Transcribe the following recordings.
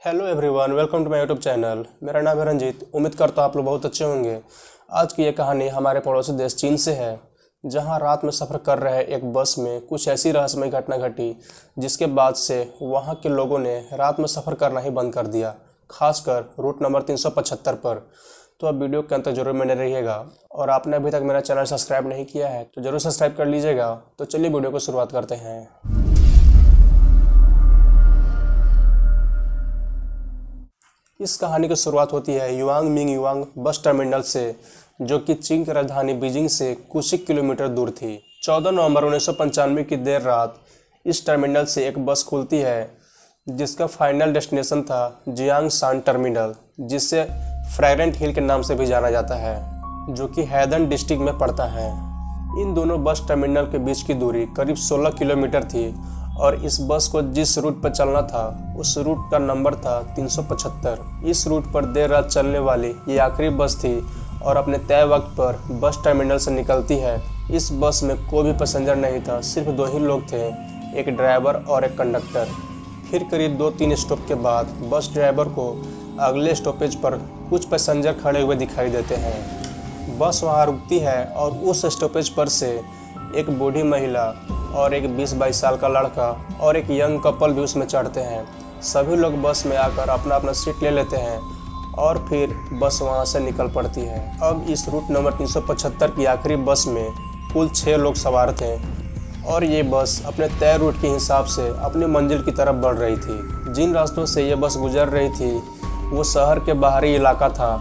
Hello everyone, welcome to my YouTube channel. मेरा नाम है रंजीत। उम्मीद करता हूँ आप लोग बहुत अच्छे होंगे। आज की ये कहानी हमारे पड़ोसी देश चीन से है, जहाँ रात में सफ़र कर रहे एक बस में कुछ ऐसी रहस्यमय घटना घटी जिसके बाद से वहाँ के लोगों ने रात में सफ़र करना ही बंद कर दिया, खासकर रूट नंबर 375 पर। तो अब वीडियो के अंत तक जरूर बने रहिएगा, और आपने अभी तक मेरा चैनल सब्सक्राइब नहीं किया है तो ज़रूर सब्सक्राइब कर लीजिएगा। तो चलिए वीडियो को शुरुआत करते हैं। इस कहानी की शुरुआत होती है युआंग मिंग युआंग बस टर्मिनल से, जो कि चीन की राजधानी बीजिंग से कुछ ही किलोमीटर दूर थी। 14 नवंबर 1995 की देर रात इस टर्मिनल से एक बस खुलती है जिसका फाइनल डेस्टिनेशन था जियांग शान टर्मिनल, जिसे फ्रैग्रेंट हिल के नाम से भी जाना जाता है, जो कि हैदन डिस्ट्रिक्ट में पड़ता है। इन दोनों बस टर्मिनल के बीच की दूरी करीब 16 किलोमीटर थी, और इस बस को जिस रूट पर चलना था उस रूट का नंबर था 375। इस रूट पर देर रात चलने वाली ये आखिरी बस थी और अपने तय वक्त पर बस टर्मिनल से निकलती है। इस बस में कोई भी पैसेंजर नहीं था, सिर्फ 2 ही लोग थे, एक ड्राइवर और एक कंडक्टर। फिर करीब 2-3 स्टॉप के बाद बस ड्राइवर को अगले स्टॉपेज पर कुछ पैसेंजर खड़े हुए दिखाई देते हैं। बस वहाँ रुकती है और उस स्टॉपेज पर से एक बूढ़ी महिला और एक 20-22 साल का लड़का और एक यंग कपल भी उसमें चढ़ते हैं। सभी लोग बस में आकर अपना अपना सीट ले लेते हैं और फिर बस वहां से निकल पड़ती है। अब इस रूट नंबर 375 की आखिरी बस में कुल 6 लोग सवार थे, और ये बस अपने तय रूट के हिसाब से अपनी मंजिल की तरफ बढ़ रही थी। जिन रास्तों से ये बस गुजर रही थी वो शहर के बाहरी इलाका था,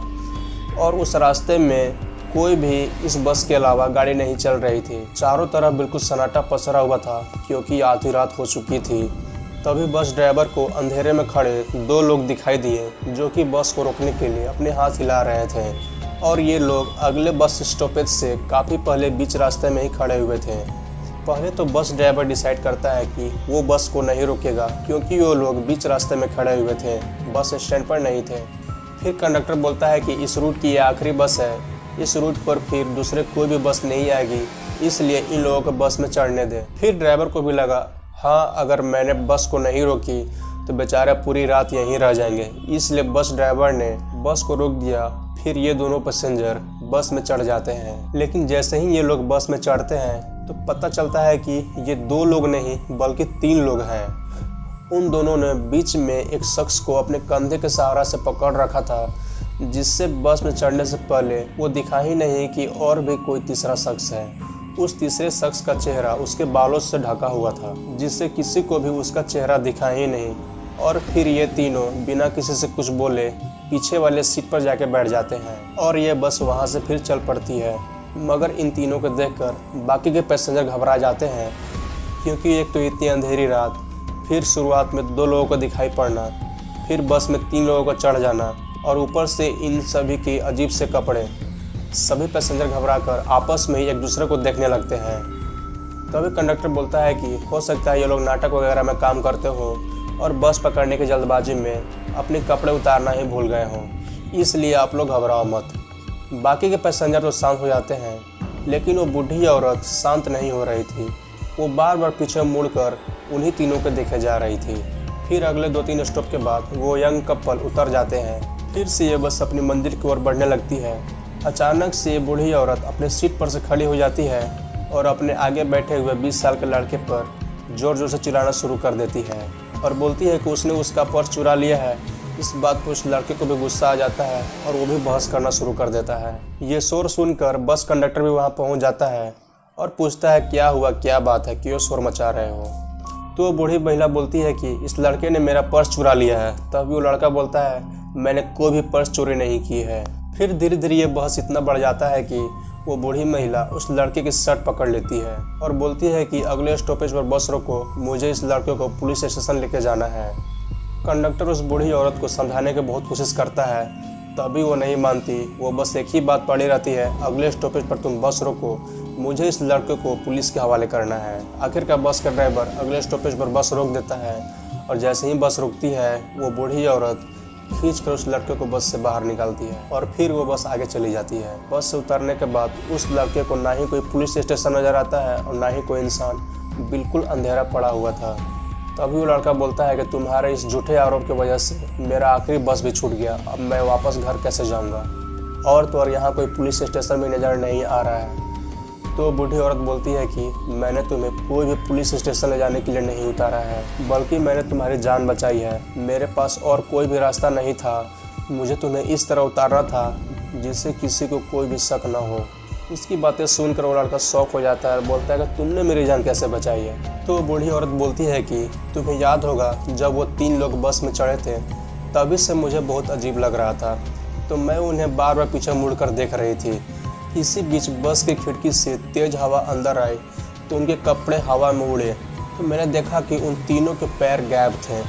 और उस रास्ते में कोई भी इस बस के अलावा गाड़ी नहीं चल रही थी। चारों तरफ बिल्कुल सन्नाटा पसरा हुआ था क्योंकि आधी रात हो चुकी थी। तभी बस ड्राइवर को अंधेरे में खड़े 2 लोग दिखाई दिए, जो कि बस को रोकने के लिए अपने हाथ हिला रहे थे, और ये लोग अगले बस स्टॉपेज से काफ़ी पहले बीच रास्ते में ही खड़े हुए थे। पहले तो बस ड्राइवर डिसाइड करता है कि वो बस को नहीं रोकेगा, क्योंकि वो लोग बीच रास्ते में खड़े हुए थे, बस स्टैंड पर नहीं थे। फिर कंडक्टर बोलता है कि इस रूट की ये आखिरी बस है, इस रूट पर फिर दूसरे कोई भी बस नहीं आएगी, इसलिए इन लोगों को बस में चढ़ने दें। फिर ड्राइवर को भी लगा, हाँ, अगर मैंने बस को नहीं रोकी तो बेचारे पूरी रात यहीं रह जाएंगे, इसलिए बस ड्राइवर ने बस को रोक दिया। फिर ये दोनों पैसेंजर बस में चढ़ जाते हैं। लेकिन जैसे ही ये लोग बस में चढ़ते हैं तो पता चलता है कि ये 2 लोग नहीं बल्कि 3 लोग हैं। उन दोनों ने बीच में एक शख्स को अपने कंधे के सहारा से पकड़ रखा था, जिससे बस में चढ़ने से पहले वो दिखा ही नहीं कि और भी कोई तीसरा शख्स है। उस तीसरे शख्स का चेहरा उसके बालों से ढका हुआ था, जिससे किसी को भी उसका चेहरा दिखा ही नहीं। और फिर ये तीनों बिना किसी से कुछ बोले पीछे वाले सीट पर जाके बैठ जाते हैं, और ये बस वहाँ से फिर चल पड़ती है। मगर इन तीनों को देखकर बाकी के पैसेंजर घबरा जाते हैं, क्योंकि एक तो इतनी अंधेरी रात, फिर शुरुआत में 2 लोगों को दिखाई पड़ना, फिर बस में 3 लोगों को चढ़ जाना, और ऊपर से इन सभी के अजीब से कपड़े। सभी पैसेंजर घबराकर आपस में ही एक दूसरे को देखने लगते हैं। तभी कंडक्टर बोलता है कि हो सकता है ये लोग नाटक वगैरह में काम करते हो और बस पकड़ने की जल्दबाजी में अपने कपड़े उतारना ही भूल गए हों, इसलिए आप लोग घबराओ मत। बाकी के पैसेंजर तो शांत हो जाते हैं, लेकिन वो बूढ़ी औरत शांत नहीं हो रही थी। वो बार बार पीछे मुड़कर उन्हीं तीनों को देखे जा रही थी। फिर अगले 2-3 स्टॉप के बाद वो यंग कपल उतर जाते हैं। फिर से ये बस अपनी मंजिल की ओर बढ़ने लगती है। अचानक से ये बूढ़ी औरत अपने सीट पर से खड़ी हो जाती है और अपने आगे बैठे हुए 20 साल के लड़के पर जोर जोर से चिल्लाना शुरू कर देती है, और बोलती है कि उसने उसका पर्स चुरा लिया है। इस बात पर उस लड़के को भी गुस्सा आ जाता है और वो भी बहस करना शुरू कर देता है। ये शोर सुनकर बस कंडक्टर भी वहाँ पहुँच जाता है और पूछता है क्या हुआ, क्या बात है, क्यों शोर मचा रहे हो। तो बूढ़ी महिला बोलती है कि इस लड़के ने मेरा पर्स चुरा लिया है। तभी वो लड़का बोलता है मैंने कोई भी पर्स चोरी नहीं की है। फिर धीरे धीरे ये बहस इतना बढ़ जाता है कि वो बूढ़ी महिला उस लड़के की शर्ट पकड़ लेती है और बोलती है कि अगले स्टॉपेज पर बस रोको, मुझे इस लड़के को पुलिस स्टेशन लेके जाना है। कंडक्टर उस बूढ़ी औरत को समझाने की बहुत कोशिश करता है, तभी वो नहीं मानती। वो बस एक ही बात पड़ी रहती है, अगले स्टॉपेज पर तुम बस रोको, मुझे इस लड़के को पुलिस के हवाले करना है। आखिरकार बस का ड्राइवर अगले स्टॉपेज पर बस रोक देता है, और जैसे ही बस रुकती है वो बूढ़ी औरत खींचकर उस लड़के को बस से बाहर निकालती है, और फिर वो बस आगे चली जाती है। बस से उतरने के बाद उस लड़के को ना ही कोई पुलिस स्टेशन नज़र आता है और ना ही कोई इंसान, बिल्कुल अंधेरा पड़ा हुआ था। तभी वो लड़का बोलता है कि तुम्हारे इस झूठे आरोप की वजह से मेरा आखिरी बस भी छूट गया, अब मैं वापस घर कैसे जाऊंगा। और तो और यहाँ कोई पुलिस स्टेशन भी नज़र नहीं आ रहा है। तो बूढ़ी औरत बोलती है कि मैंने तुम्हें कोई भी पुलिस स्टेशन ले जाने के लिए नहीं उतारा है, बल्कि मैंने तुम्हारी जान बचाई है। मेरे पास और कोई भी रास्ता नहीं था, मुझे तुम्हें इस तरह उतारना था जिससे किसी को कोई भी शक ना हो। उसकी बातें सुनकर वो लड़का शौक हो जाता है, बोलता है कि तुमने मेरी जान कैसे बचाई है। तो बूढ़ी औरत बोलती है कि तुम्हें याद होगा जब वो 3 लोग बस में चढ़े थे, तभी से मुझे बहुत अजीब लग रहा था, तो मैं उन्हें बार बार पीछे मुड़कर देख रही थी। इसी बीच बस की खिड़की से तेज हवा अंदर आई तो उनके कपड़े हवा में उड़े, तो मैंने देखा कि उन तीनों के पैर गायब थे।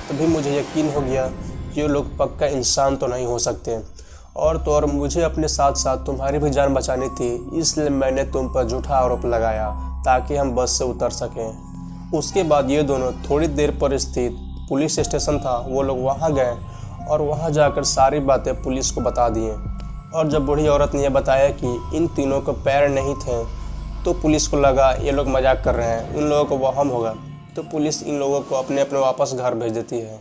तभी मुझे यकीन हो गया कि ये लोग पक्का इंसान तो नहीं हो सकते। और तो और मुझे अपने साथ साथ तुम्हारी भी जान बचानी थी, इसलिए मैंने तुम पर झूठा आरोप लगाया ताकि हम बस से उतर सकें। उसके बाद ये दोनों थोड़ी देर पर स्थित पुलिस स्टेशन था, वो लोग वहाँ गए और वहाँ जाकर सारी बातें पुलिस को बता दिए। और जब बूढ़ी औरत ने यह बताया कि इन तीनों को पैर नहीं थे, तो पुलिस को लगा ये लोग मजाक कर रहे हैं, इन लोगों को वहम होगा, तो पुलिस इन लोगों को अपने अपने वापस घर भेज देती है।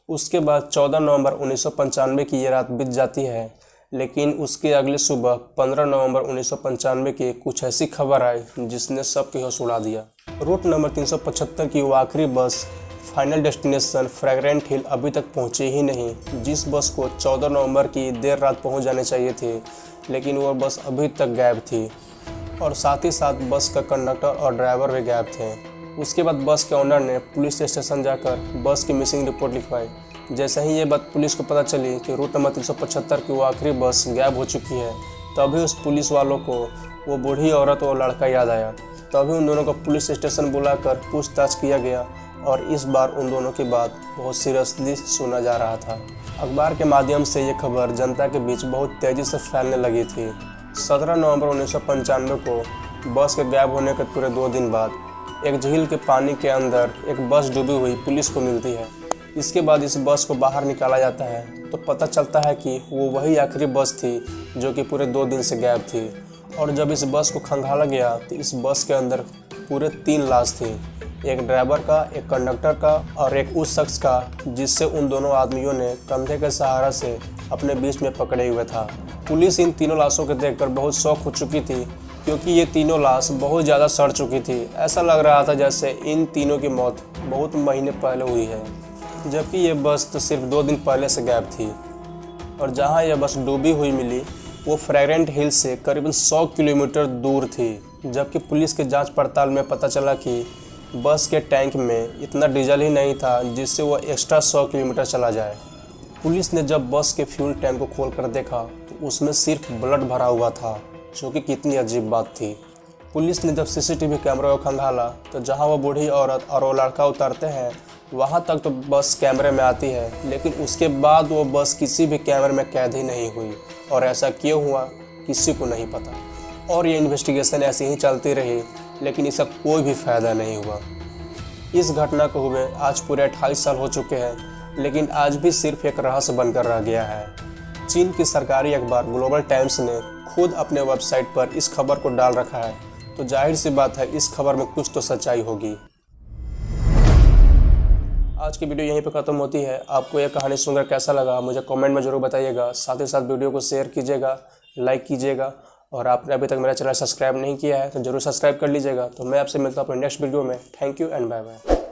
उसके बाद 14 नवंबर 1995 की ये रात बीत जाती है, लेकिन उसके अगली सुबह 15 नवंबर 1995 की कुछ ऐसी खबर आई जिसने सबकी होश उड़ा दिया। रूट नंबर 375 की वो आखिरी बस फाइनल डेस्टिनेशन फ्रैग्रेंट हिल अभी तक पहुंची ही नहीं। जिस बस को 14 नवंबर की देर रात पहुंच जाने चाहिए थे, लेकिन वो बस अभी तक गायब थी, और साथ ही साथ बस का कंडक्टर और ड्राइवर भी गायब थे। उसके बाद बस के ओनर ने पुलिस स्टेशन जाकर बस की मिसिंग रिपोर्ट लिखवाई। जैसे ही ये बात पुलिस को पता चली कि रूट नंबर 375 की वो आखिरी बस गायब हो चुकी है, तभी उस पुलिस वालों को वो बूढ़ी औरत और लड़का याद आया। तभी उन दोनों को पुलिस स्टेशन बुलाकर पूछताछ किया गया, और इस बार उन दोनों की बात बहुत सीरियसली सुना जा रहा था। अखबार के माध्यम से ये खबर जनता के बीच बहुत तेज़ी से फैलने लगी थी। 17 नवंबर 1995 को बस के गायब होने के पूरे 2 दिन बाद एक झील के पानी के अंदर एक बस डूबी हुई पुलिस को मिलती है। इसके बाद इस बस को बाहर निकाला जाता है, तो पता चलता है कि वो वही आखिरी बस थी जो कि पूरे 2 दिन से गायब थी। और जब इस बस को खंगाला गया तो इस बस के अंदर पूरे 3 लाश थी, एक ड्राइवर का, एक कंडक्टर का और एक उस शख्स का जिससे उन दोनों आदमियों ने कंधे के सहारा से अपने बीच में पकड़े हुए था। पुलिस इन तीनों लाशों को देखकर बहुत शौक हो चुकी थी, क्योंकि ये तीनों लाश बहुत ज़्यादा सड़ चुकी थी। ऐसा लग रहा था जैसे इन तीनों की मौत बहुत महीने पहले हुई है, जबकि ये बस तो सिर्फ 2 दिन पहले से गायब थी। और जहाँ यह बस डूबी हुई मिली वो फ्रैग्रेंट हिल से करीबन 100 किलोमीटर दूर थी। जबकि पुलिस के जांच पड़ताल में पता चला कि बस के टैंक में इतना डीजल ही नहीं था जिससे वो एक्स्ट्रा 100 किलोमीटर चला जाए। पुलिस ने जब बस के फ्यूल टैंक को खोलकर देखा तो उसमें सिर्फ ब्लड भरा हुआ था, जो कि कितनी अजीब बात थी। पुलिस ने जब सीसीटीवी कैमरे को खंगाला तो जहां वो बूढ़ी औरत और वो लड़का उतरते हैं वहां तक तो बस कैमरे में आती है, लेकिन उसके बाद वो बस किसी भी कैमरे में कैद ही नहीं हुई। और ऐसा क्यों हुआ किसी को नहीं पता। और ये इन्वेस्टिगेशन ऐसी ही चलती रही, लेकिन इसका कोई भी फ़ायदा नहीं हुआ। इस घटना को हुए आज पूरे 28 साल हो चुके हैं, लेकिन आज भी सिर्फ एक रहस्य बनकर रह गया है। चीन की सरकारी अखबार ग्लोबल टाइम्स ने खुद अपने वेबसाइट पर इस खबर को डाल रखा है, तो जाहिर सी बात है इस खबर में कुछ तो सच्चाई होगी। आज की वीडियो यहीं पर ख़त्म होती है। आपको यह कहानी सुनकर कैसा लगा मुझे कमेंट में ज़रूर बताइएगा। साथ ही साथ वीडियो को शेयर कीजिएगा, लाइक कीजिएगा, और आपने अभी तक मेरा चैनल सब्सक्राइब नहीं किया है तो जरूर सब्सक्राइब कर लीजिएगा। तो मैं आपसे मिलता हूँ अपने नेक्स्ट वीडियो में। Thank you and bye bye.